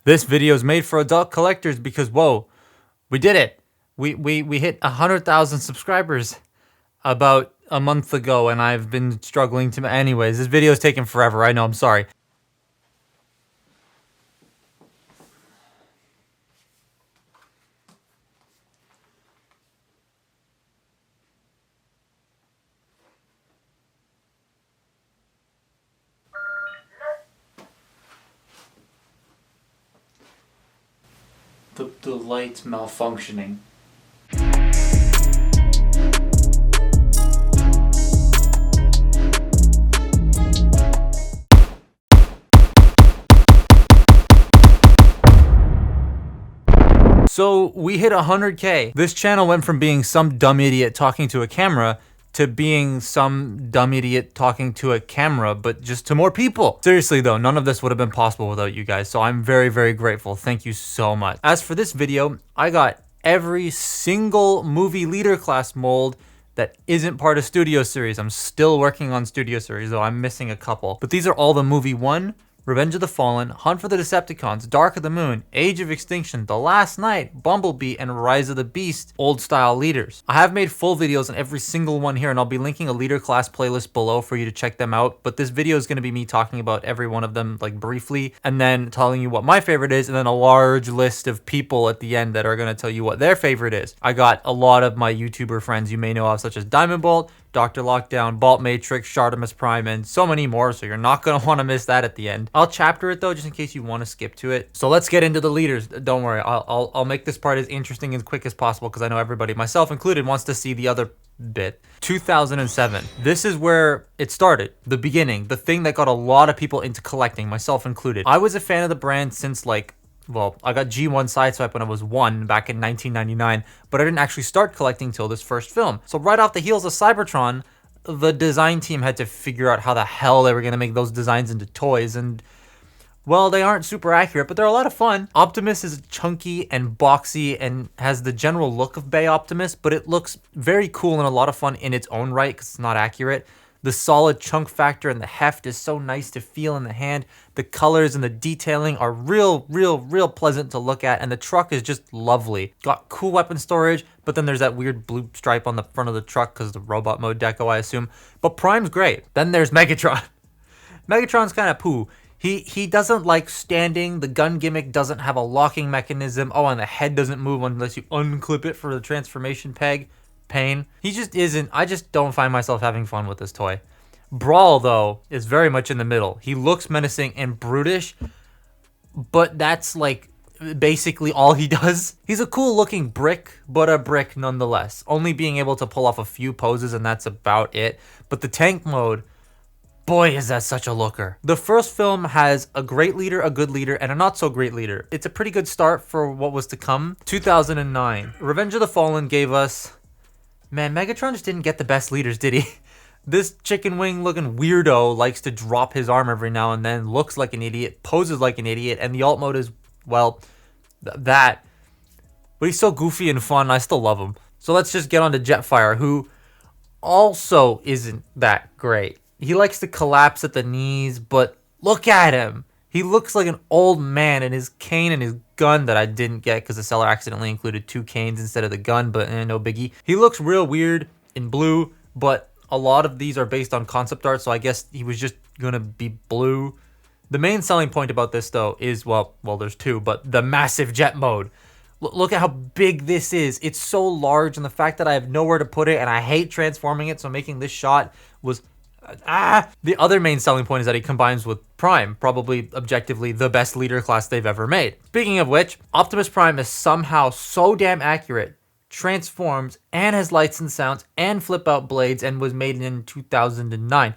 This video is made for adult collectors because, whoa, we did it. We hit 100,000 subscribers about a month ago, and I've been struggling to... Anyways, this video is taking forever. I know, I'm sorry. The light's malfunctioning. So we hit 100K. This channel went from being some dumb idiot talking to a camera to being some dumb idiot talking to a camera, but just to more people. Seriously though, none of this would have been possible without you guys, so I'm very, very grateful. Thank you so much. As for this video, I got every single movie leader class mold that isn't part of Studio Series. I'm still working on Studio Series, though I'm missing a couple. But these are all the movie 1, Revenge of the Fallen, Hunt for the Decepticons, Dark of the Moon, Age of Extinction, The Last Knight, Bumblebee, and Rise of the Beast old style leaders. I have made full videos on every single one here, and I'll be linking a leader class playlist below for you to check them out. But this video is going to be me talking about every one of them like briefly, and then telling you what my favorite is, and then a large list of people at the end that are going to tell you what their favorite is. I got a lot of my YouTuber friends you may know of, such as Diamondbolt, Dr. Lockdown, Bolt Matrix, Shartimus Prime, and so many more, so you're not going to want to miss that at the end. I'll chapter it though, just in case you want to skip to it. So let's get into the leaders. Don't worry, I'll make this part as interesting and quick as possible because I know everybody, myself included, wants to see the other bit. 2007. This is where it started. The beginning. The thing that got a lot of people into collecting, myself included. I was a fan of the brand since well, I got G1 Sideswipe when I was 1 back in 1999, but I didn't actually start collecting till this first film. So right off the heels of Cybertron, the design team had to figure out how the hell they were going to make those designs into toys, and well, they aren't super accurate, but they're a lot of fun. Optimus is chunky and boxy and has the general look of Bay Optimus, but it looks very cool and a lot of fun in its own right because it's not accurate. The solid chunk factor and the heft is so nice to feel in the hand. The colors and the detailing are real pleasant to look at, and the truck is just lovely. Got cool weapon storage, but then there's that weird blue stripe on the front of the truck because of the robot mode deco, I assume. But Prime's great. Then there's Megatron. Megatron's kind of poo. He doesn't like standing. The gun gimmick doesn't have a locking mechanism. Oh, and the head doesn't move unless you unclip it for the transformation peg. Pain. He just isn't. I just don't find myself having fun with this toy. Brawl, though, is very much in the middle. He looks menacing and brutish, but that's like basically all he does. He's a cool looking brick, but a brick nonetheless. Only being able to pull off a few poses, and that's about it. But the tank mode, boy, is that such a looker. The first film has a great leader, a good leader, and a not so great leader. It's a pretty good start for what was to come. 2009. Revenge of the Fallen gave us... Man, Megatron just didn't get the best leaders, did he? This chicken wing looking weirdo likes to drop his arm every now and then, looks like an idiot, poses like an idiot, and the alt mode is, well, that. But he's so goofy and fun, I still love him. So let's just get on to Jetfire, who also isn't that great. He likes to collapse at the knees, but look at him. He looks like an old man, and his cane and his gun that I didn't get because the seller accidentally included 2 canes instead of the gun, but no biggie. He looks real weird in blue, but a lot of these are based on concept art, so I guess he was just gonna be blue. The main selling point about this, though, is, well, there's 2, but the massive jet mode. Look at how big this is. It's so large, and the fact that I have nowhere to put it, and I hate transforming it, so making this shot was... The other main selling point is that he combines with Prime, probably objectively the best leader class they've ever made. Speaking of which, Optimus Prime is somehow so damn accurate, transforms, and has lights and sounds, and flip out blades, and was made in 2009.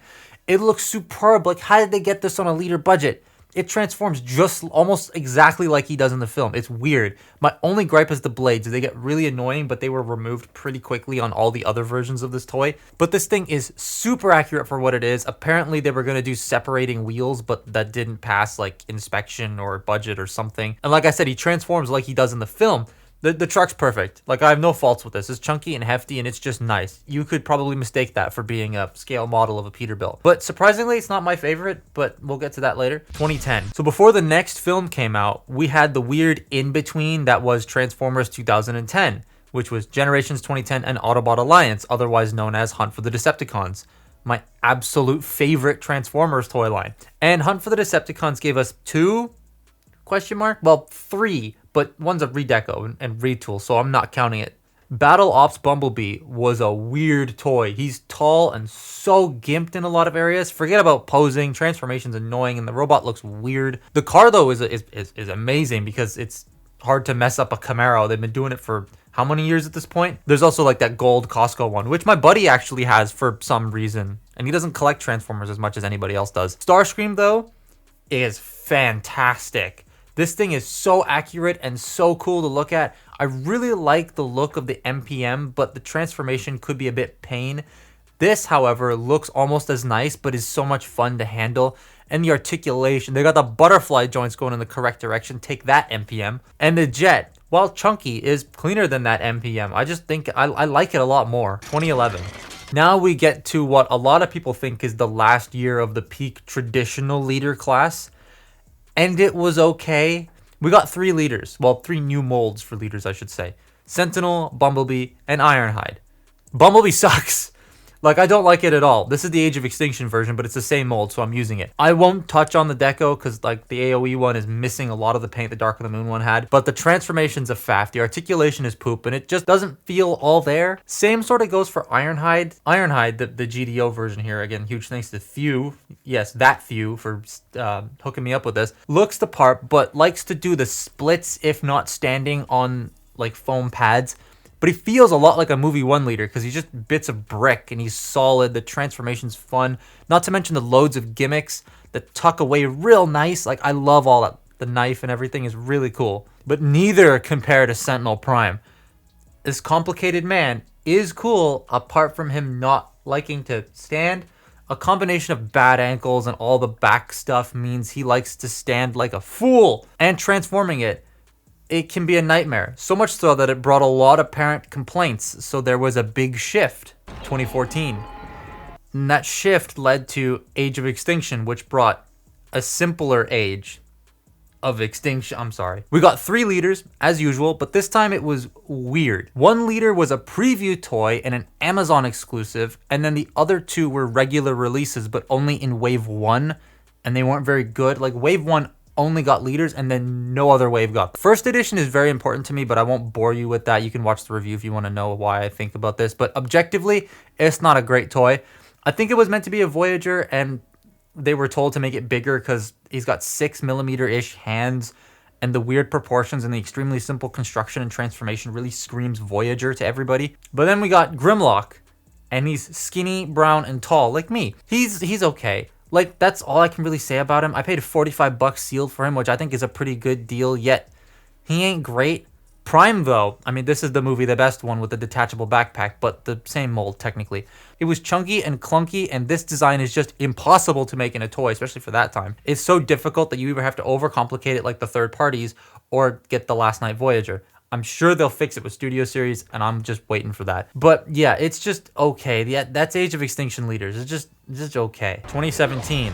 It looks superb. Like, how did they get this on a leader budget? It transforms just almost exactly like he does in the film. It's weird. My only gripe is the blades. They get really annoying, but they were removed pretty quickly on all the other versions of this toy. But this thing is super accurate for what it is. Apparently, they were going to do separating wheels, but that didn't pass like inspection or budget or something. And like I said, he transforms like he does in the film. The truck's perfect. Like, I have no faults with this. It's chunky and hefty, and it's just nice. You could probably mistake that for being a scale model of a Peterbilt. But surprisingly, it's not my favorite, but we'll get to that later. 2010. So before the next film came out, we had the weird in-between that was Transformers 2010, which was Generations 2010 and Autobot Alliance, otherwise known as Hunt for the Decepticons. My absolute favorite Transformers toy line. And Hunt for the Decepticons gave us 2? Well, 3, but one's a redeco and retool, so I'm not counting it. Battle Ops Bumblebee was a weird toy. He's tall and so gimped in a lot of areas. Forget about posing. Transformation's annoying, and the robot looks weird. The car, though, is amazing because it's hard to mess up a Camaro. They've been doing it for how many years at this point? There's also like that gold Costco one, which my buddy actually has for some reason, and he doesn't collect Transformers as much as anybody else does. Starscream, though, is fantastic. This thing is so accurate and so cool to look at. I really like the look of the MPM, but the transformation could be a bit pain. This, however, looks almost as nice, but is so much fun to handle. And the articulation, they got the butterfly joints going in the correct direction. Take that, MPM. And the jet, while chunky, is cleaner than that MPM. I just think I like it a lot more. 2011. Now we get to what a lot of people think is the last year of the peak traditional leader class. And it was okay. We got 3 leaders. Well, 3 new molds for leaders, I should say. Sentinel, Bumblebee, and Ironhide. Bumblebee sucks. Like, I don't like it at all. This is the Age of Extinction version, but it's the same mold, so I'm using it. I won't touch on the deco because, like, the AoE one is missing a lot of the paint the Dark of the Moon one had. But the transformation's a faff. The articulation is poop, and it just doesn't feel all there. Same sort of goes for Ironhide. Ironhide, the GDO version here, again, huge thanks to Thew. Yes, that Thew for hooking me up with this. Looks the part, but likes to do the splits, if not standing on, like, foam pads. But he feels a lot like a movie 1 leader because he's just bits of brick and he's solid. The transformation's fun. Not to mention the loads of gimmicks that tuck away real nice. Like, I love all that. The knife and everything is really cool. But neither compare to Sentinel Prime. This complicated man is cool apart from him not liking to stand. A combination of bad ankles and all the back stuff means he likes to stand like a fool. And transforming it can be a nightmare. So much so that it brought a lot of parent complaints. So there was a big shift, 2014. And that shift led to Age of Extinction, which brought a simpler age of extinction. I'm sorry. We got 3 leaders, as usual, but this time it was weird. 1 leader was a preview toy and an Amazon exclusive, and then the other 2 were regular releases, but only in Wave 1, and they weren't very good. Like, Wave 1 only got leaders and then no other wave got. First edition is very important to me, but I won't bore you with that. You can watch the review if you want to know why I think about this. But objectively, it's not a great toy. I think it was meant to be a Voyager, and they were told to make it bigger because he's got 6mm-ish hands, and the weird proportions and the extremely simple construction and transformation really screams Voyager to everybody. But then we got Grimlock, and he's skinny, brown, and tall, like me. He's okay. Like, that's all I can really say about him. I paid $45 sealed for him, which I think is a pretty good deal, yet he ain't great. Prime, though, I mean, this is the movie, the best one with the detachable backpack, but the same mold, technically. It was chunky and clunky, and this design is just impossible to make in a toy, especially for that time. It's so difficult that you either have to overcomplicate it like the third parties or get the Last Night Voyager. I'm sure they'll fix it with Studio Series, and I'm just waiting for that. But yeah, it's just okay. Yeah, that's Age of Extinction leaders. It's just okay. 2017.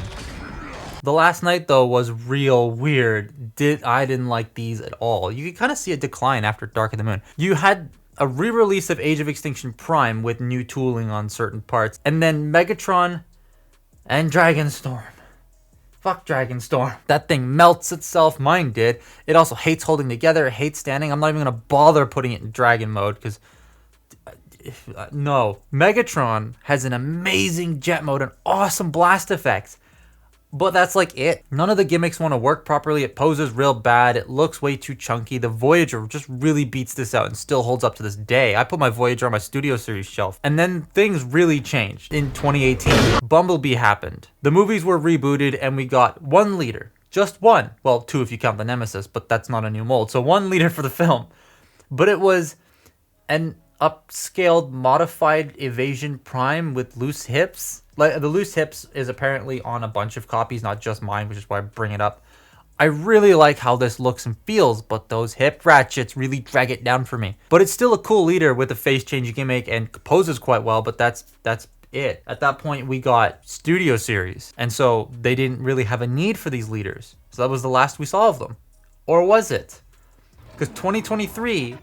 The Last Night, though, was real weird. I didn't like these at all. You could kind of see a decline after Dark of the Moon. You had a re-release of Age of Extinction Prime with new tooling on certain parts, and then Megatron and Dragonstorm. Fuck Dragonstorm. That thing melts itself. Mine did. It also hates holding together. It hates standing. I'm not even going to bother putting it in Dragon mode because... no. Megatron has an amazing jet mode and awesome blast effects. But that's like it. None of the gimmicks want to work properly. It poses real bad. It looks way too chunky. The Voyager just really beats this out and still holds up to this day. I put my Voyager on my Studio Series shelf. And then things really changed. In 2018, Bumblebee happened. The movies were rebooted and we got 1 leader. Just 1. Well, 2 if you count the Nemesis, but that's not a new mold. So 1 leader for the film. But it was an upscaled, modified Evasion Prime with loose hips. Like, the loose hips is apparently on a bunch of copies, not just mine, which is why I bring it up. I really like how this looks and feels, but those hip ratchets really drag it down for me. But it's still a cool leader with a face change you can make and poses quite well, but that's it. At that point, we got Studio Series, and so they didn't really have a need for these leaders. So that was the last we saw of them. Or was it? Because 2023,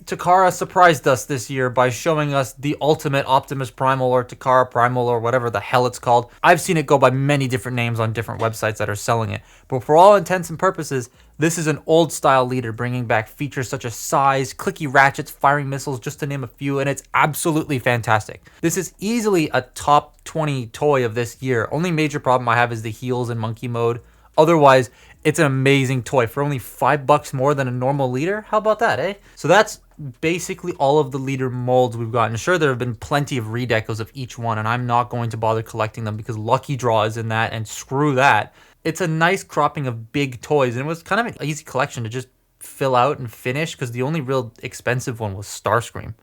Takara surprised us this year by showing us the ultimate Optimus Primal or Takara Primal or whatever the hell it's called. I've seen it go by many different names on different websites that are selling it. But for all intents and purposes, this is an old style leader bringing back features such as size, clicky ratchets, firing missiles, just to name a few, and it's absolutely fantastic. This is easily a top 20 toy of this year. Only major problem I have is the heels and monkey mode. Otherwise, it's an amazing toy for only $5 more than a normal leader. How about that, eh? So that's basically all of the leader molds we've gotten. Sure, there have been plenty of redecos of each one, and I'm not going to bother collecting them because Lucky Draw is in that, and screw that. It's a nice cropping of big toys, and it was kind of an easy collection to just fill out and finish because the only real expensive one was Starscream.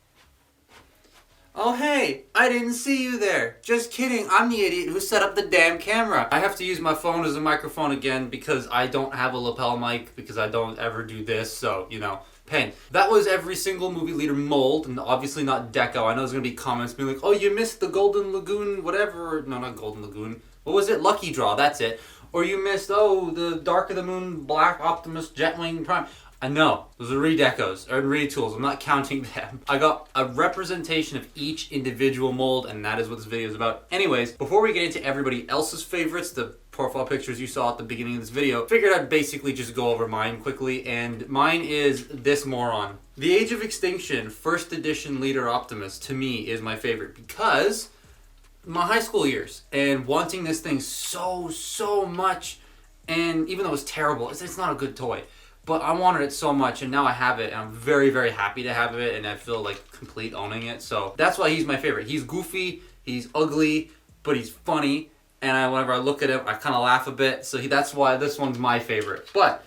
Oh hey, I didn't see you there. Just kidding, I'm the idiot who set up the damn camera. I have to use my phone as a microphone again because I don't have a lapel mic because I don't ever do this, so, you know, pain. That was every single movie leader mold, and obviously not deco. I know there's gonna be comments being like, oh, you missed the Golden Lagoon, whatever. No, not Golden Lagoon. What was it? Lucky Draw, that's it. Or you missed, oh, the Dark of the Moon, Black Optimus, Jetwing Prime. I know, those are redecos, or retools, I'm not counting them. I got a representation of each individual mold, and that is what this video is about. Anyways, before we get into everybody else's favorites, the profile pictures you saw at the beginning of this video, figured I'd basically just go over mine quickly, and mine is this moron. The Age of Extinction first edition Leader Optimus, to me, is my favorite, because my high school years, and wanting this thing so much, and even though it's terrible, it's not a good toy. But I wanted it so much, and now I have it, and I'm very, very happy to have it, and I feel like complete owning it. So that's why he's my favorite. He's goofy, he's ugly, but he's funny, and whenever I look at him, I kind of laugh a bit. So that's why this one's my favorite. But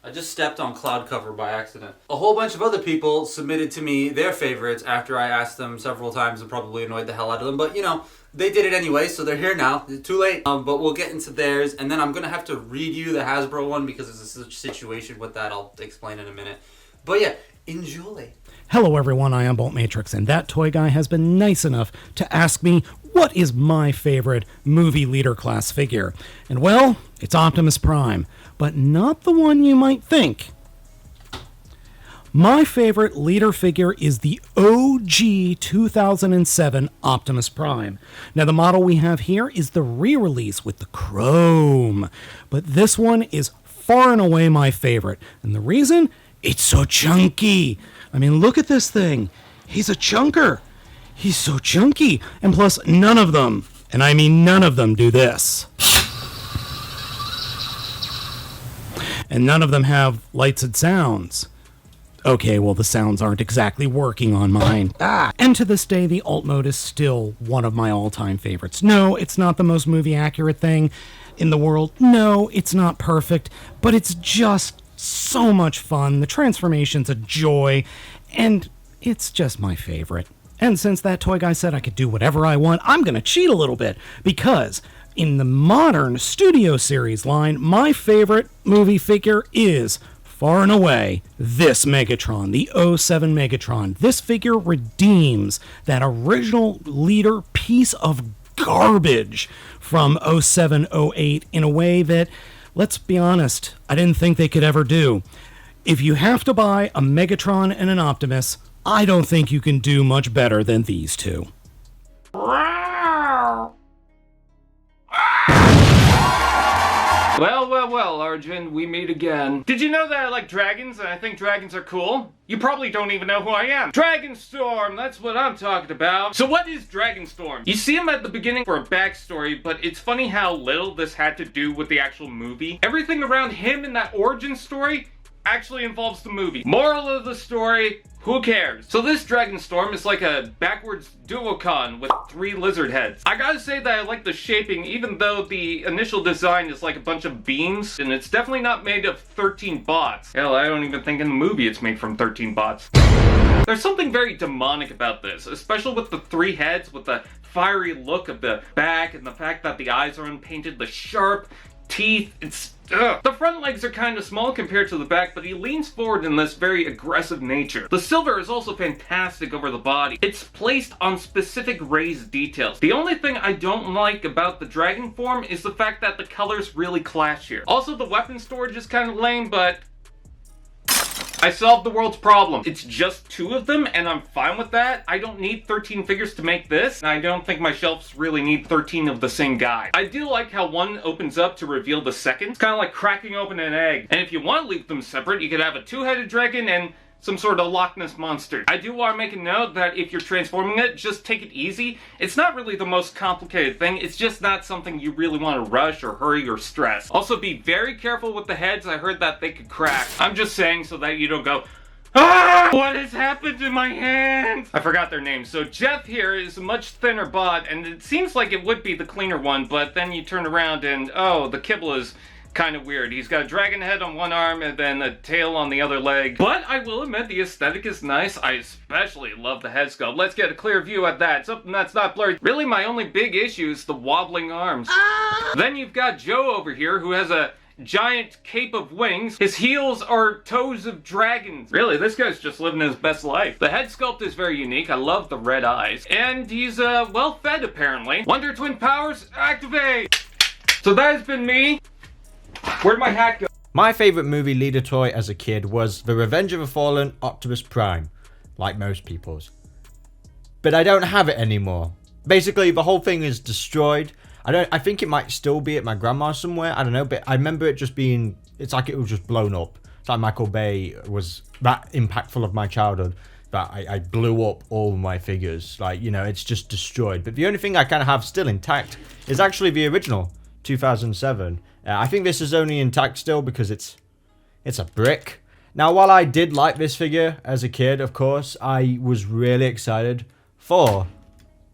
I just stepped on cloud cover by accident. A whole bunch of other people submitted to me their favorites after I asked them several times and probably annoyed the hell out of them. But, you know, they did it anyway, so they're here now. It's too late. But we'll get into theirs, and then I'm going to have to read you the Hasbro one because there's a situation with that I'll explain in a minute. But yeah, enjoy. Hello everyone, I am Bolt Matrix, and that toy guy has been nice enough to ask me what is my favorite movie leader class figure. And well, it's Optimus Prime, but not the one you might think. My favorite leader figure is the OG 2007 Optimus Prime. Now the model we have here is the re-release with the chrome, but this one is far and away my favorite. And the reason? It's so chunky. I mean, look at this thing. He's a chunker. He's so chunky. And plus, none of them, and I mean none of them, do this. And none of them have lights and sounds. Okay, well, the sounds aren't exactly working on mine. And to this day, the alt mode is still one of my all-time favorites. No, it's not the most movie-accurate thing in the world. No, it's not perfect, but it's just so much fun. The transformation's a joy, and it's just my favorite. And since that toy guy said I could do whatever I want, I'm gonna cheat a little bit, because in the modern Studio Series line, my favorite movie figure is, far and away, this Megatron, the 07 Megatron. This figure redeems that original leader piece of garbage from 07-08 in a way that, let's be honest, I didn't think they could ever do. If you have to buy a Megatron and an Optimus, I don't think you can do much better than these two. Well, Arjun, we meet again. Did you know that I like dragons and I think dragons are cool? You probably don't even know who I am. Dragonstorm, that's what I'm talking about. So what is Dragonstorm? You see him at the beginning for a backstory, but it's funny how little this had to do with the actual movie. Everything around him in that origin story actually involves the movie. Moral of the story, who cares? So this Dragonstorm is like a backwards Duocon with 3 lizard heads. I gotta say that I like the shaping, even though the initial design is like a bunch of beams, and it's definitely not made of 13 bots. Hell, I don't even think in the movie it's made from 13 bots. There's something very demonic about this, especially with the 3 heads, with the fiery look of the back, and the fact that the eyes are unpainted, the sharp, teeth. It's ugh. The front legs are kind of small compared to the back, but he leans forward in this very aggressive nature. The silver is also fantastic over the body. It's placed on specific raised details. The only thing I don't like about the dragon form is the fact that the colors really clash here. Also, the weapon storage is kind of lame, but I solved the world's problem. It's just 2 of them, and I'm fine with that. I don't need 13 figures to make this, and I don't think my shelves really need 13 of the same guy. I do like how one opens up to reveal the second. It's kind of like cracking open an egg. And if you want to leave them separate, you could have a 2-headed dragon and some sort of Loch Ness monster. I do want to make a note that if you're transforming it, just take it easy. It's not really the most complicated thing. It's just not something you really want to rush or hurry or stress. Also, be very careful with the heads. I heard that they could crack. I'm just saying so that you don't go, ah! What has happened to my hands? I forgot their names. So Jeff here is a much thinner bot, and it seems like it would be the cleaner one, but then you turn around and, oh, the kibble is kind of weird. He's got a dragon head on one arm and then a tail on the other leg. But I will admit the aesthetic is nice. I especially love the head sculpt. Let's get a clear view at that. Something that's not blurry. Really, my only big issue is the wobbling arms. Then you've got Joe over here who has a giant cape of wings. His heels are toes of dragons. Really, this guy's just living his best life. The head sculpt is very unique. I love the red eyes. And he's, well fed apparently. Wonder Twin powers, activate! So that has been me. Where'd my hat go? My favourite movie leader toy as a kid was the Revenge of the Fallen Optimus Prime, like most people's. But I don't have it anymore. Basically, the whole thing is destroyed. I think it might still be at my grandma's somewhere, I don't know, but I remember it just being, it's like it was just blown up. It's like Michael Bay was that impactful of my childhood that I blew up all my figures. Like, you know, it's just destroyed. But the only thing I kind of have still intact is actually the original 2007. I think this is only intact still because it's a brick. Now, while I did like this figure as a kid, of course, I was really excited for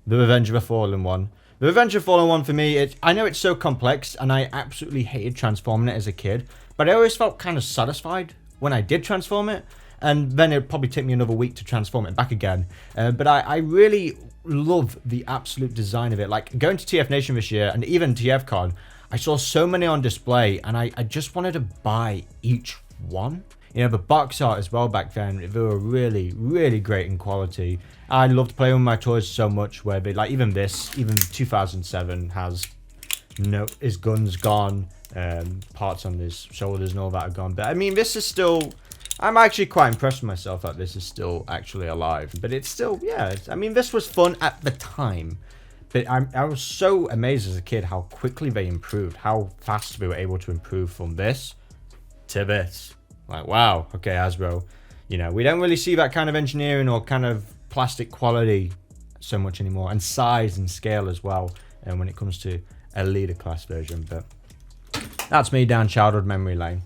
the Revenge of the Fallen one. The Revenge of the Fallen one for me, I know it's so complex and I absolutely hated transforming it as a kid, but I always felt kind of satisfied when I did transform it, and then it'd probably take me another week to transform it back again. But I really love the absolute design of it. Like, going to TF Nation this year and even TFCon, I saw so many on display and I just wanted to buy each one. You know, the box art as well back then, they were really, really great in quality. I loved playing with my toys so much where they, like even this, even 2007 has, his gun's gone, parts on his shoulders and all that are gone. But I mean, this is still, I'm actually quite impressed with myself that this is still actually alive. But it's still, yeah, I mean, this was fun at the time. But I was so amazed as a kid how quickly they improved, how fast they were able to improve from this to this. Like, wow, okay, Hasbro. You know, we don't really see that kind of engineering or kind of plastic quality so much anymore, and size and scale as well, and when it comes to a leader class version. But that's me down childhood memory lane.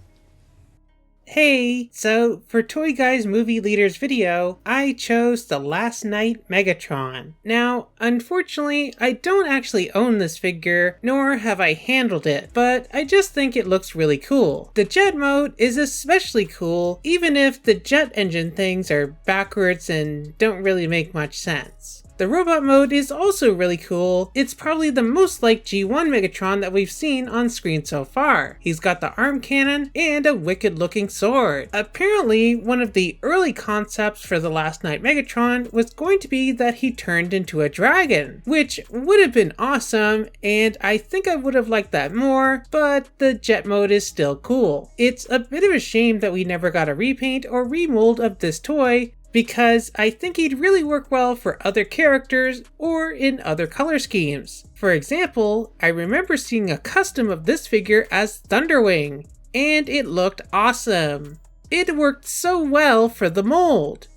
Hey, so for Toy Guy's Movie Leaders video, I chose the Last Night Megatron. Now, unfortunately, I don't actually own this figure, nor have I handled it, but I just think it looks really cool. The jet mode is especially cool, even if the jet engine things are backwards and don't really make much sense. The robot mode is also really cool. It's probably the most like G1 Megatron that we've seen on screen so far. He's got the arm cannon and a wicked looking sword. Apparently, one of the early concepts for the Last Night Megatron was going to be that he turned into a dragon, which would have been awesome, and I think I would have liked that more, but the jet mode is still cool. It's a bit of a shame that we never got a repaint or remold of this toy, because I think he'd really work well for other characters or in other color schemes. For example, I remember seeing a custom of this figure as Thunderwing, and it looked awesome. It worked so well for the mold.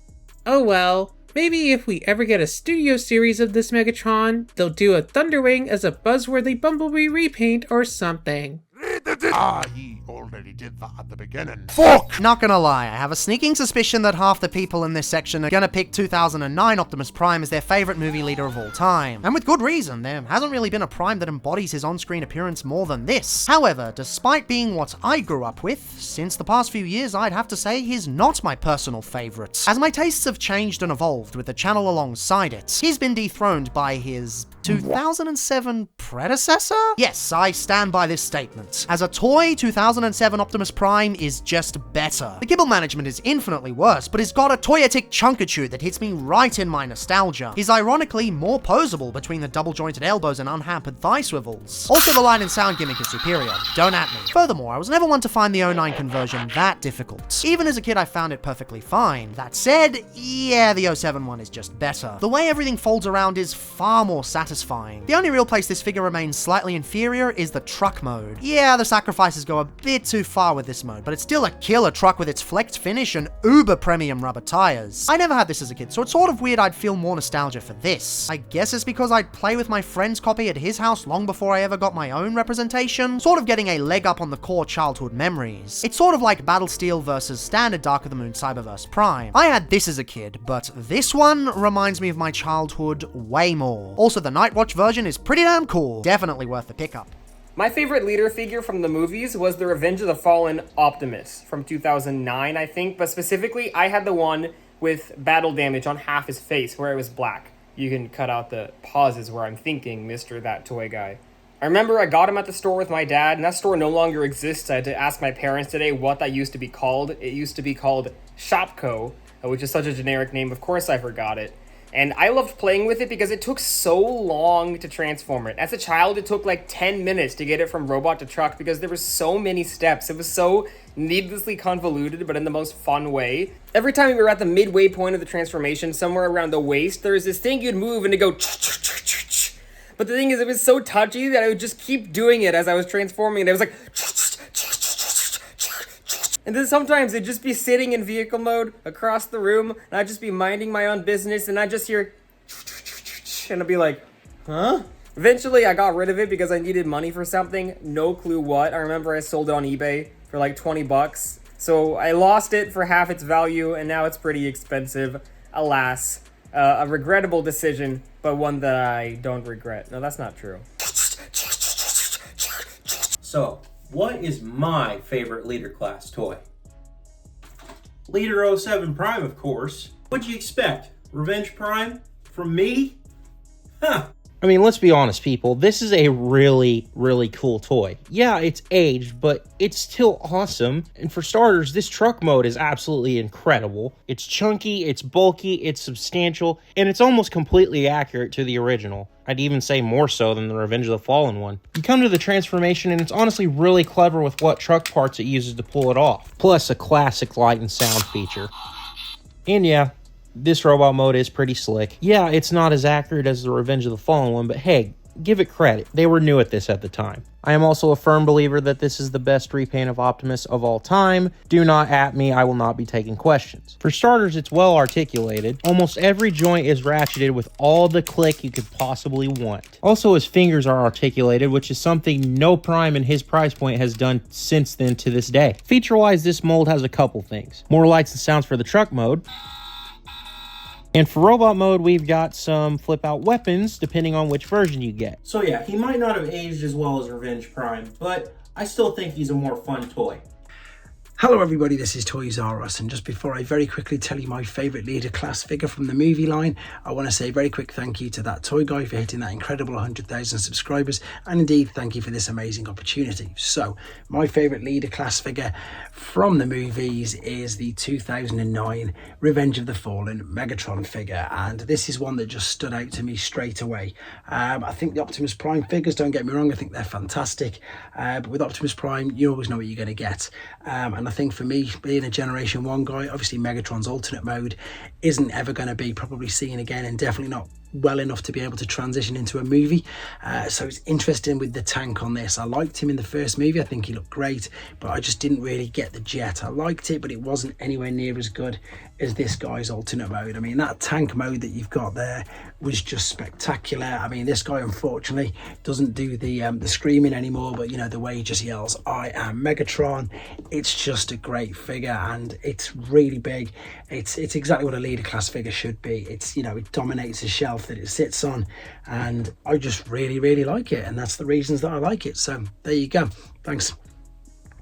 Oh well, maybe if we ever get a studio series of this Megatron, they'll do a Thunderwing as a buzzworthy Bumblebee repaint or something. He already did that at the beginning. Fuck! Not gonna lie, I have a sneaking suspicion that half the people in this section are gonna pick 2009 Optimus Prime as their favorite movie leader of all time. And with good reason, there hasn't really been a Prime that embodies his on-screen appearance more than this. However, despite being what I grew up with, since the past few years I'd have to say he's not my personal favorite. As my tastes have changed and evolved with the channel alongside it, he's been dethroned by his 2007 predecessor? Yes, I stand by this statement. As a toy, 2007 Optimus Prime is just better. The kibble management is infinitely worse, but it's got a toyetic chunkitude that hits me right in my nostalgia. He's ironically more posable between the double-jointed elbows and unhampered thigh swivels. Also, the light and sound gimmick is superior. Don't at me. Furthermore, I was never one to find the 09 conversion that difficult. Even as a kid, I found it perfectly fine. That said, yeah, the 07 one is just better. The way everything folds around is far more satisfying. The only real place this figure remains slightly inferior is the truck mode. Yeah, the sacrifices go a bit too far with this mode, but it's still a killer truck with its flexed finish and uber premium rubber tires. I never had this as a kid, so it's sort of weird I'd feel more nostalgia for this. I guess it's because I'd play with my friend's copy at his house long before I ever got my own representation, sort of getting a leg up on the core childhood memories. It's sort of like Battlesteel versus standard Dark of the Moon Cyberverse Prime. I had this as a kid, but this one reminds me of my childhood way more. Also, the Nightwatch version is pretty damn cool. Definitely worth the pickup. My favorite leader figure from the movies was the Revenge of the Fallen Optimus from 2009, I think, but specifically I had the one with battle damage on half his face where it was black. You can cut out the pauses where I'm thinking, Mr. That Toy Guy. I remember I got him at the store with my dad, and that store no longer exists. I had to ask my parents today what that used to be called. It used to be called Shopco, which is such a generic name. Of course I forgot it. And I loved playing with it because it took so long to transform it. As a child, it took like 10 minutes to get it from robot to truck because there were so many steps. It was so needlessly convoluted, but in the most fun way. Every time we were at the midway point of the transformation, somewhere around the waist, there was this thing you'd move and it'd go but the thing is, it was so touchy that I would just keep doing it as I was transforming, and it was like and then sometimes it'd just be sitting in vehicle mode across the room, and I'd just be minding my own business, and I'd just hear and I'd be like, huh? Eventually, I got rid of it because I needed money for something. No clue what. I remember I sold it on eBay for like 20 bucks. So I lost it for half its value, and now it's pretty expensive. Alas. A regrettable decision, but one that I don't regret. No, that's not true. So, what is my favorite Leader class toy? Leader 07 Prime, of course. What'd you expect? Revenge Prime? From me? Huh. I mean, let's be honest, people. This is a really, really cool toy. Yeah, it's aged, but it's still awesome. And for starters, this truck mode is absolutely incredible. It's chunky, it's bulky, it's substantial, and it's almost completely accurate to the original. I'd even say more so than the Revenge of the Fallen one. You come to the transformation, and it's honestly really clever with what truck parts it uses to pull it off. Plus, a classic light and sound feature. And yeah, this robot mode is pretty slick. Yeah, it's not as accurate as the Revenge of the Fallen one, but hey, give it credit. They were new at this at the time. I am also a firm believer that this is the best repaint of Optimus of all time. Do not at me, I will not be taking questions. For starters, it's well articulated. Almost every joint is ratcheted with all the click you could possibly want. Also, his fingers are articulated, which is something no Prime in his price point has done since then to this day. Feature-wise, this mold has a couple things. More lights and sounds for the truck mode. And for robot mode, we've got some flip-out weapons, depending on which version you get. So yeah, he might not have aged as well as Revenge Prime, but I still think he's a more fun toy. Hello everybody, this is Toys R Us, and just before I very quickly tell you my favourite Leader class figure from the movie line, I want to say a very quick thank you to That Toy Guy for hitting that incredible 100,000 subscribers, and indeed thank you for this amazing opportunity. So, my favourite Leader class figure from the movies is the 2009 Revenge of the Fallen Megatron figure, and this is one that just stood out to me straight away. I think the Optimus Prime figures, don't get me wrong, I think they're fantastic, but with Optimus Prime you always know what you're going to get, and I think for me, being a Generation 1 guy, obviously Megatron's alternate mode isn't ever going to be probably seen again, and definitely not well enough to be able to transition into a movie. So it's interesting with the tank on this. I liked him in the first movie, I think he looked great, but I just didn't really get the jet. I liked it, but it wasn't anywhere near as good as this guy's alternate mode. I mean, that tank mode that you've got there was just spectacular. I mean, this guy unfortunately doesn't do the screaming anymore, but you know, the way he just yells, "I am Megatron," it's just a great figure, and it's really big. It's exactly what a Leader class figure should be. It's, you know, it dominates the shelf that it sits on, and I just really like it, and that's the reasons that I like it. So there you go. Thanks.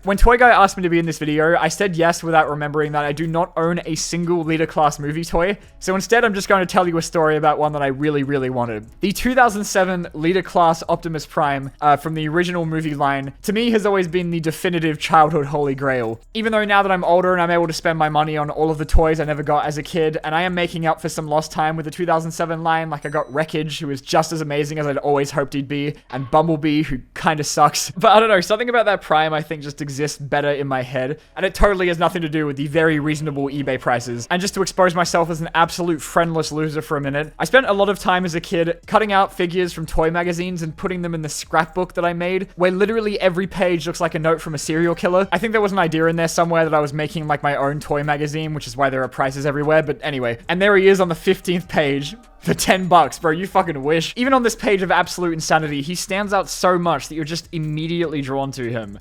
When Toy Guy asked me to be in this video, I said yes without remembering that I do not own a single Leader Class movie toy, so instead I'm just going to tell you a story about one that I really, really wanted. The 2007 Leader Class Optimus Prime from the original movie line, to me has always been the definitive childhood holy grail. Even though now that I'm older and I'm able to spend my money on all of the toys I never got as a kid, and I am making up for some lost time with the 2007 line, like I got Wreckage, who is just as amazing as I'd always hoped he'd be, and Bumblebee, who kinda sucks. But I don't know, something about that Prime I think just exists better in my head, and it totally has nothing to do with the very reasonable eBay prices. And just to expose myself as an absolute friendless loser for a minute, I spent a lot of time as a kid cutting out figures from toy magazines and putting them in the scrapbook that I made, where literally every page looks like a note from a serial killer. I think there was an idea in there somewhere that I was making like my own toy magazine, which is why there are prices everywhere, but anyway. And there he is on the 15th page for $10, bro. You fucking wish. Even on this page of absolute insanity, he stands out so much that you're just immediately drawn to him.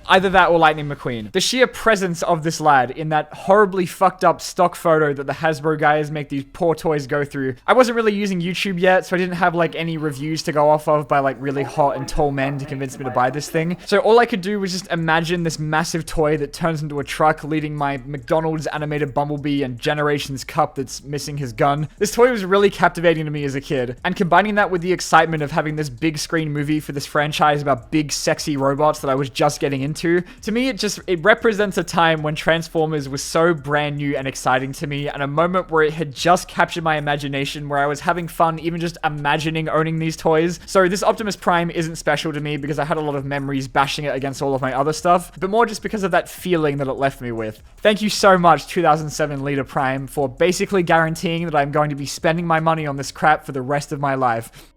Either that or Lightning McQueen. The sheer presence of this lad in that horribly fucked up stock photo that the Hasbro guys make these poor toys go through. I wasn't really using YouTube yet, so I didn't have like any reviews to go off of by like really hot and tall men to convince me to buy this thing. So all I could do was just imagine this massive toy that turns into a truck leading my McDonald's animated Bumblebee and Generations Cup that's missing his gun. This toy was really captivating to me as a kid, and combining that with the excitement of having this big screen movie for this franchise about big sexy robots that I was just getting into, to me it represents a time when Transformers was so brand new and exciting to me, and a moment where it had just captured my imagination, where I was having fun even just imagining owning these toys. So this Optimus Prime isn't special to me because I had a lot of memories bashing it against all of my other stuff, but more just because of that feeling that it left me with. Thank you so much 2007 Leader Prime for basically guaranteeing that I'm going to be spending my money on this crap for the rest of my life.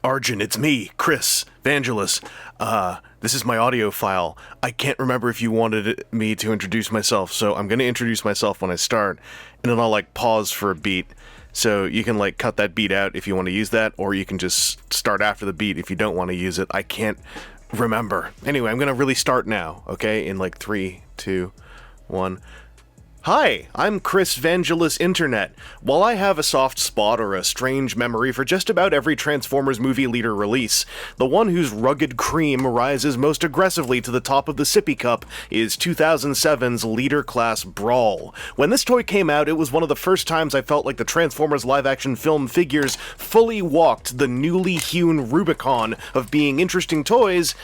Arjun, it's me, Chris Vangelis. This is my audio file. I can't remember if you wanted me to introduce myself, so I'm gonna introduce myself when I start, and then I'll like pause for a beat. So you can like cut that beat out if you want to use that, or you can just start after the beat if you don't want to use it. I can't remember. Anyway, I'm gonna really start now, okay? In like 3, 2, 1. Hi, I'm Chris Vangelis Internet. While I have a soft spot or a strange memory for just about every Transformers movie leader release, the one whose rugged cream rises most aggressively to the top of the sippy cup is 2007's Leader Class Brawl. When this toy came out, it was one of the first times I felt like the Transformers live-action film figures fully walked the newly hewn Rubicon of being interesting toys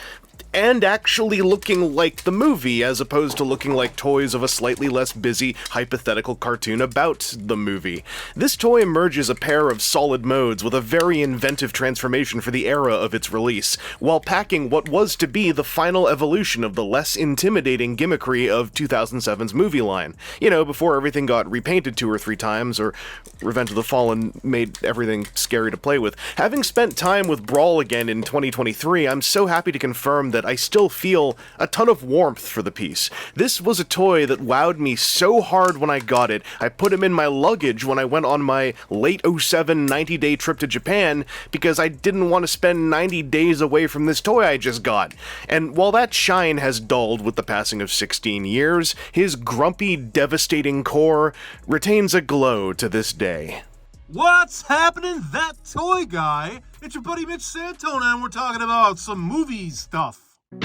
and actually looking like the movie, as opposed to looking like toys of a slightly less busy, hypothetical cartoon about the movie. This toy merges a pair of solid modes with a very inventive transformation for the era of its release, while packing what was to be the final evolution of the less intimidating gimmickry of 2007's movie line. You know, before everything got repainted 2 or 3 times, or Revenge of the Fallen made everything scary to play with. Having spent time with Brawl again in 2023, I'm so happy to confirm that I still feel a ton of warmth for the piece. This was a toy that wowed me so hard when I got it, I put him in my luggage when I went on my late 07 90-day trip to Japan, because I didn't want to spend 90 days away from this toy I just got. And while that shine has dulled with the passing of 16 years, his grumpy, devastating core retains a glow to this day. What's happening, that toy guy? It's your buddy Mitch Santona, and we're talking about some movie stuff. I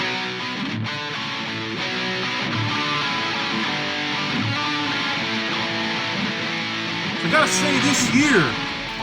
gotta say, this year,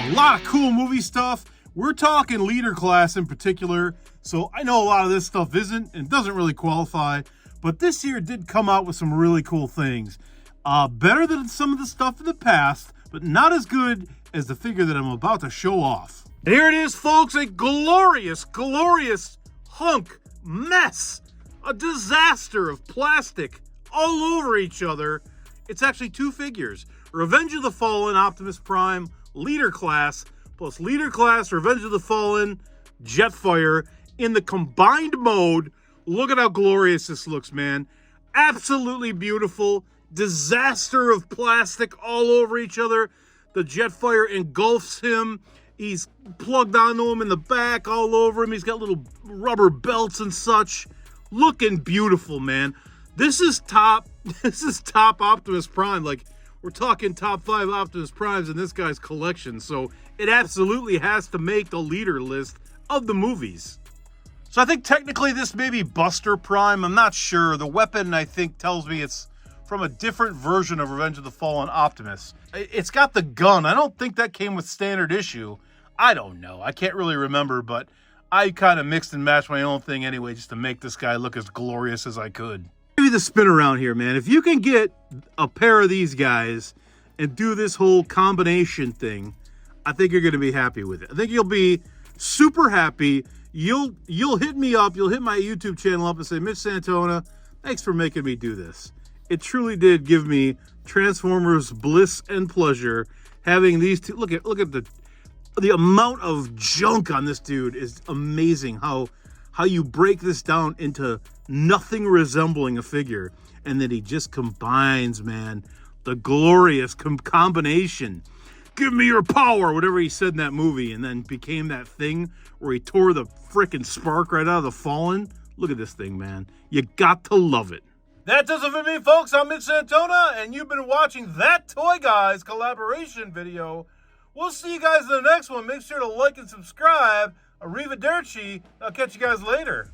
a lot of cool movie stuff. We're talking Leader Class in particular, so I know a lot of this stuff isn't and doesn't really qualify, but this year did come out with some really cool things. Better than some of the stuff in the past, but not as good as the figure that I'm about to show off. And here it is, folks, a glorious, glorious hunk mess. A disaster of plastic all over each other. It's actually 2 figures. Revenge of the Fallen Optimus Prime Leader Class plus Leader Class Revenge of the Fallen Jetfire in the combined mode. Look at how glorious this looks, man. Absolutely beautiful. Disaster of plastic all over each other. The Jetfire engulfs him. He's plugged onto him in the back, all over him. He's got little rubber belts and such. Looking beautiful, man. This is top Optimus Prime. Like, we're talking top 5 Optimus Primes in this guy's collection. So it absolutely has to make the leader list of the movies. So I think technically this may be Buster Prime. I'm not sure. The weapon, I think, tells me it's from a different version of Revenge of the Fallen Optimus. It's got the gun. I don't think that came with standard issue. I don't know. I can't really remember, but I kind of mixed and matched my own thing anyway just to make this guy look as glorious as I could. Maybe the spin around here, man. If you can get a pair of these guys and do this whole combination thing, I think you're going to be happy with it. I think you'll be super happy. You'll hit me up. You'll hit my YouTube channel up and say, Mitch Santona, thanks for making me do this. It truly did give me Transformers bliss and pleasure having these two. Look at the amount of junk on this dude is amazing. How you break this down into nothing resembling a figure, and then he just combines, man, the glorious combination. Give me your power, whatever he said in that movie, and then became that thing where he tore the frickin' spark right out of the Fallen. Look at this thing, man. You got to love it. That does it for me, folks. I'm Mitch Santona, and you've been watching That Toy Guys collaboration video. We'll see you guys in the next one. Make sure to like and subscribe. Arrivederci. I'll catch you guys later.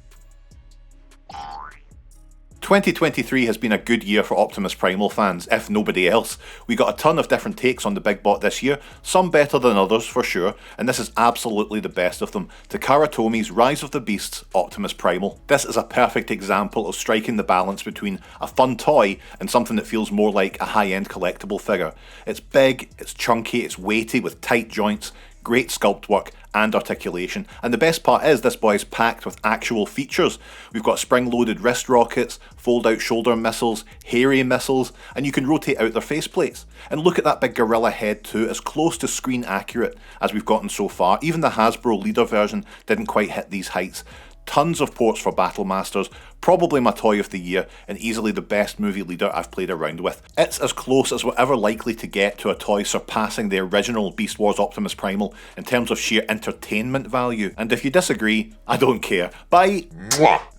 2023 has been a good year for Optimus Primal fans, if nobody else. We got a ton of different takes on the big bot this year, some better than others for sure, and this is absolutely the best of them. Takara Tomi's Rise of the Beasts Optimus Primal. This is a perfect example of striking the balance between a fun toy and something that feels more like a high-end collectible figure. It's big, it's chunky, it's weighty with tight joints, great sculpt work and articulation, and the best part is this boy's packed with actual features. We've got spring-loaded wrist rockets, fold-out shoulder missiles, hairy missiles, and you can rotate out their faceplates. And look at that big gorilla head too, as close to screen accurate as we've gotten so far. Even the Hasbro leader version didn't quite hit these heights. Tons of ports for Battle Masters, probably my toy of the year, and easily the best movie leader I've played around with. It's as close as we're ever likely to get to a toy surpassing the original Beast Wars Optimus Primal in terms of sheer entertainment value. And if you disagree, I don't care. Bye!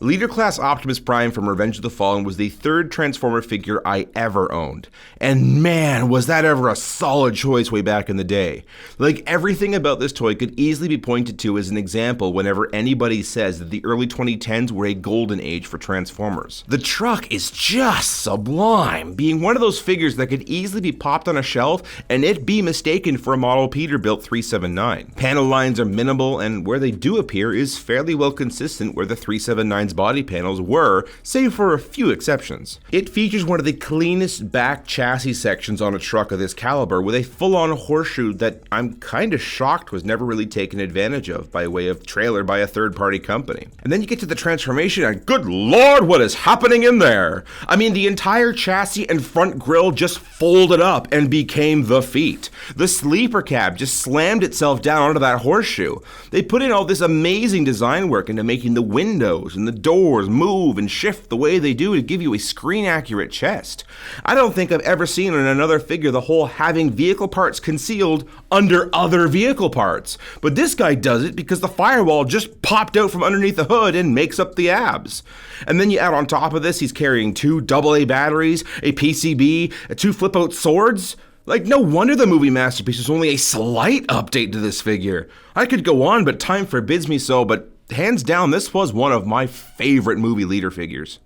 Leader Class Optimus Prime from Revenge of the Fallen was the third Transformer figure I ever owned. And man, was that ever a solid choice way back in the day. Like, everything about this toy could easily be pointed to as an example whenever anybody says that the early 2010s were a golden age for Transformers. The truck is just sublime, being one of those figures that could easily be popped on a shelf and it be mistaken for a model Peterbilt 379. Panel lines are minimal, and where they do appear is fairly well consistent where the 379's body panels were, save for a few exceptions. It features one of the cleanest back chassis sections on a truck of this caliber, with a full-on horseshoe that I'm kinda shocked was never really taken advantage of by way of trailer by a third-party company. And then you get to the transformation and good lord, what is happening in there? I mean, the entire chassis and front grille just folded up and became the feet. The sleeper cab just slammed itself down onto that horseshoe. They put in all this amazing design work into making the windows and the doors move and shift the way they do to give you a screen-accurate chest. I don't think I've ever seen in another figure the whole having vehicle parts concealed under other vehicle parts. But this guy does it because the firewall just popped out from underneath the hood and makes up the abs. And then you add on top of this, he's carrying 2 AA batteries, a PCB, 2 flip-out swords. Like, no wonder the movie masterpiece was only a slight update to this figure. I could go on, but time forbids me so, but hands down, this was one of my favorite movie leader figures.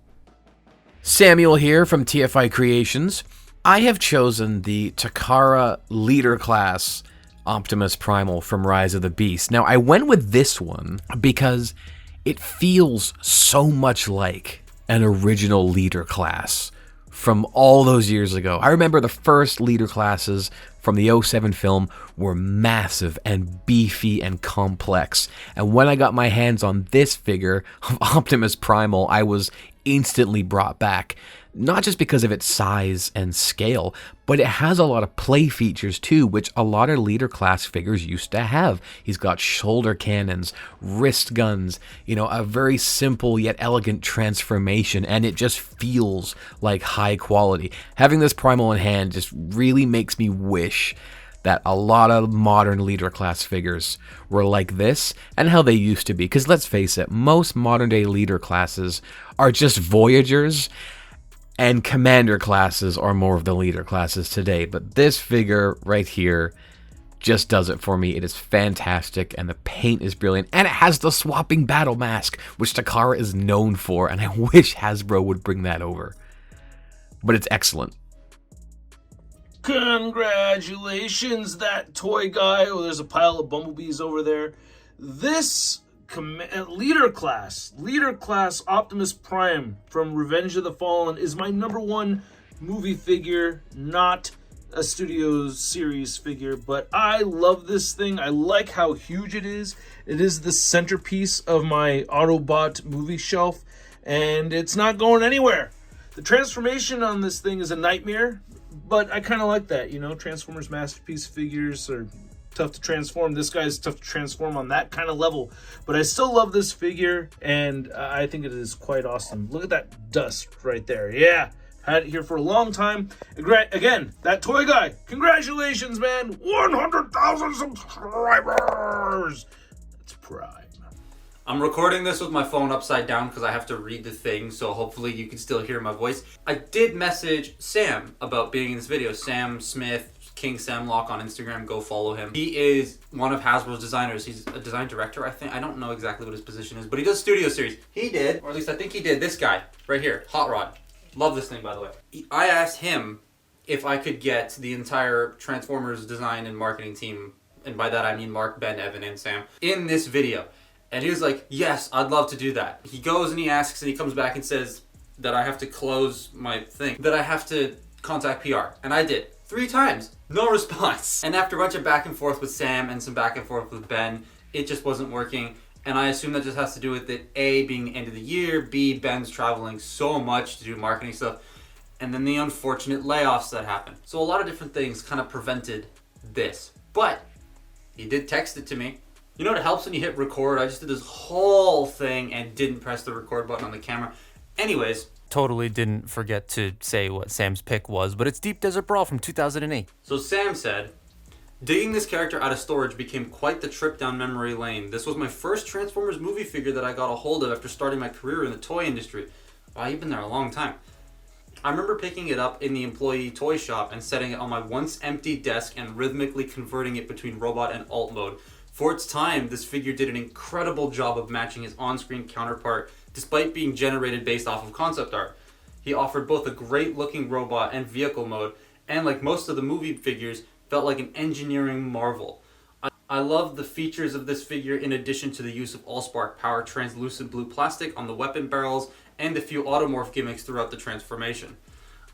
Samuel here from TFI Creations. I have chosen the Takara Leader Class Optimus Primal from Rise of the Beast. Now, I went with this one because it feels so much like an original leader class from all those years ago. I remember the first leader classes from the 07 film were massive and beefy and complex. And when I got my hands on this figure of Optimus Primal, I was instantly brought back. Not just because of its size and scale, but it has a lot of play features too, which a lot of leader class figures used to have. He's got shoulder cannons, wrist guns, a very simple yet elegant transformation, and it just feels like high quality. Having this Primal in hand just really makes me wish that a lot of modern leader class figures were like this and how they used to be. Because let's face it, most modern day leader classes are just Voyagers, and commander classes are more of the leader classes today. But this figure right here just does it for me. It is fantastic, and the paint is brilliant, and it has the swapping battle mask, which Takara is known for, and I wish Hasbro would bring that over. But it's excellent. Congratulations, that toy guy. Oh, there's a pile of bumblebees over there. This Leader Class Optimus Prime from Revenge of the Fallen is my #1 movie figure, not a Studio Series figure, but I love this thing. I like how huge it is. It is the centerpiece of my Autobot movie shelf, and it's not going anywhere. The transformation on this thing is a nightmare, but I kind of like that, you know. Transformers Masterpiece figures are tough to transform. This guy's tough to transform on that kind of level, but I still love this figure, and I think it is quite awesome. Look at that dust right there. Yeah, had it here for a long time. Again, that toy guy, congratulations, man. 100,000 subscribers. That's Prime. I'm recording this with my phone upside down because I have to read the thing, so hopefully you can still hear my voice. I did message Sam about being in this video. Sam Smith, King Samlock on Instagram, go follow him. He is one of Hasbro's designers. He's a design director, I think. I don't know exactly what his position is, but he does Studio Series. He did, or at least I think he did, this guy right here, Hot Rod. Love this thing, by the way. I asked him if I could get the entire Transformers design and marketing team, and by that I mean Mark, Ben, Evan, and Sam, in this video. And he was like, yes, I'd love to do that. He goes and he asks and he comes back and says that I have to close my thing, that I have to contact PR. And I did 3 times, no response. And after a bunch of back and forth with Sam and some back and forth with Ben, it just wasn't working. And I assume that just has to do with it, A, being the end of the year, B, Ben's traveling so much to do marketing stuff, and then the unfortunate layoffs that happened. So a lot of different things kind of prevented this. But he did text it to me. You know what helps when you hit record? I just did this whole thing and didn't press the record button on the camera. Anyways, totally didn't forget to say what Sam's pick was, but it's Deep Desert Brawl from 2008. So Sam said, digging this character out of storage became quite the trip down memory lane. This was my first Transformers movie figure that I got a hold of after starting my career in the toy industry. Wow, you've been there a long time. I remember picking it up in the employee toy shop and setting it on my once empty desk and rhythmically converting it between robot and alt mode. For its time, this figure did an incredible job of matching his on-screen counterpart despite being generated based off of concept art. He offered both a great-looking robot and vehicle mode, and like most of the movie figures, felt like an engineering marvel. I love the features of this figure in addition to the use of Allspark power translucent blue plastic on the weapon barrels and the few automorph gimmicks throughout the transformation.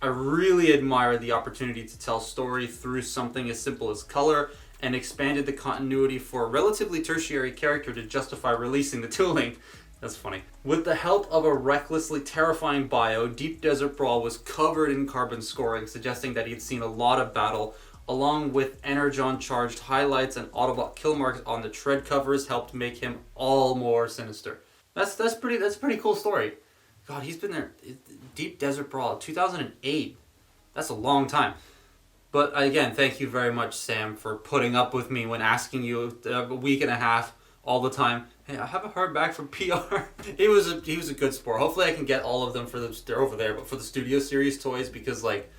I really admire the opportunity to tell story through something as simple as color, and expanded the continuity for a relatively tertiary character to justify releasing the tooling. That's funny. With the help of a recklessly terrifying bio, Deep Desert Brawl was covered in carbon scoring, suggesting that he'd seen a lot of battle, along with Energon-charged highlights and Autobot kill marks on the tread covers helped make him all more sinister. That's a pretty cool story. God, he's been there. Deep Desert Brawl, 2008. That's a long time. But again, thank you very much, Sam, for putting up with me when asking you a week and a half all the time. Hey, I haven't heard back from PR. He was a good sport. Hopefully I can get all of them for they're over there, but for the Studio Series toys, because like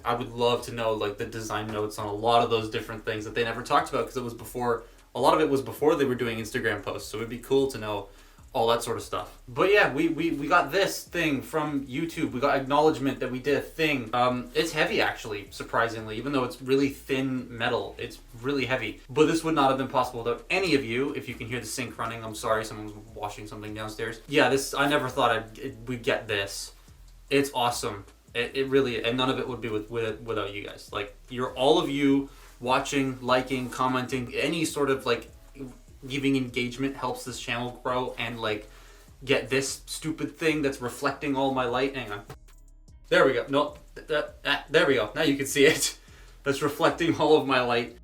I would love to know like the design notes on a lot of those different things that they never talked about, because it was before, a lot of it was before they were doing Instagram posts. So it'd be cool to know all that sort of stuff. But yeah, we got this thing from YouTube. We got acknowledgement that we did a thing. It's heavy actually, surprisingly, even though it's really thin metal. It's really heavy. But this would not have been possible without any of you. If you can hear the sink running, I'm sorry, someone's washing something downstairs. Yeah, I never thought we'd get this. It's awesome. It really, and none of it would be without you guys. Like, you're all of you watching, liking, commenting, any sort of like giving engagement helps this channel grow and like get this stupid thing that's reflecting all my light. Hang on. There we go. No, there we go. Now you can see it. That's reflecting all of my light.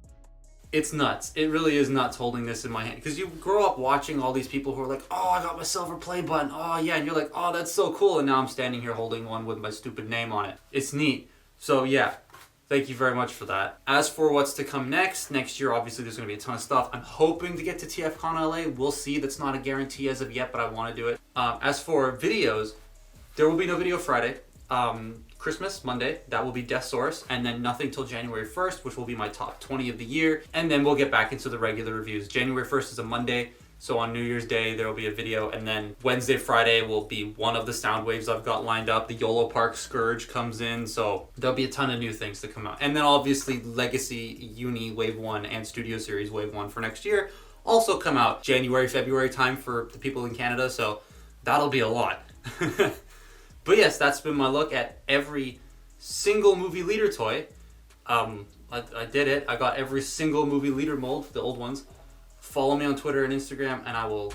It's nuts. It really is nuts holding this in my hand. Because you grow up watching all these people who are like, oh, I got my silver play button. Oh, yeah. And you're like, oh, that's so cool. And now I'm standing here holding one with my stupid name on it. It's neat. So, yeah. Thank you very much for that. As for what's to come next year, obviously there's going to be a ton of stuff. I'm hoping to get to TFCon LA. We'll see. That's not a guarantee as of yet, but I want to do it. As for videos, there will be no video Friday. Christmas, Monday. That will be Death Source. And then nothing till January 1st, which will be my top 20 of the year. And then we'll get back into the regular reviews. January 1st is a Monday. So on New Year's Day, there will be a video. And then Wednesday, Friday will be one of the sound waves I've got lined up. The YOLO Park Scourge comes in. So there'll be a ton of new things to come out. And then obviously Legacy Uni Wave 1 and Studio Series Wave 1 for next year also come out January, February time for the people in Canada. So that'll be a lot. But yes, that's been my look at every single movie leader toy. I did it. I got every single movie leader mold, the old ones. Follow me on Twitter and Instagram, and I will